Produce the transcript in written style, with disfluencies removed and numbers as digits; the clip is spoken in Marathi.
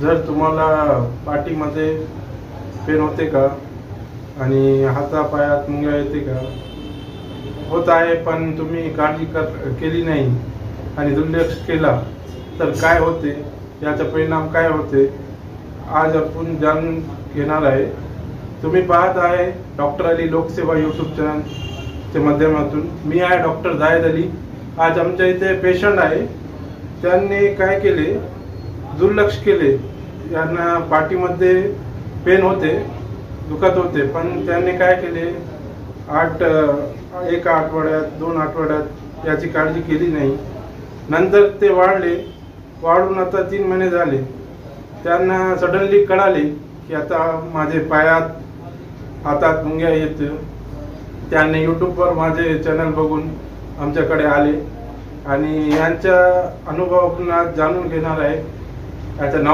जर तुम्हाला पाठीमध्ये पेन होते का आणि हातापायात मुंग्या येते का, होत आहे पण तुम्ही काळजी केली नाही आणि दुर्लक्ष केला तर काय होते, याचा परिणाम काय होते आज आपण जाणून घेणार आहे। तुम्ही पाहत आहे डॉक्टर अली लोकसेवा यूट्यूब चॅनलच्या माध्यमातून। मी आहे डॉक्टर जायद अली। आज आमच्या इथे पेशंट आहे, त्यांनी काय केले, दुर्लक्ष केले। यांना पाठीमध्ये पेन होते, दुखत होते, पण त्यांनी काय केले, एक आठवड्यात 2 आठवड्यात याची काळजी केली नाही। नंतर ते वाढून आता 3 महिने झाले। त्यांना सडनली कळाले की आता माझे पायात हातात मुंग्या येत। त्यांनी यूट्यूबवर माझे चॅनल बघून आमच्याकडे आले आणि यांच्या अनुभवातून आज जाणून घेणार आहे। याचं नाव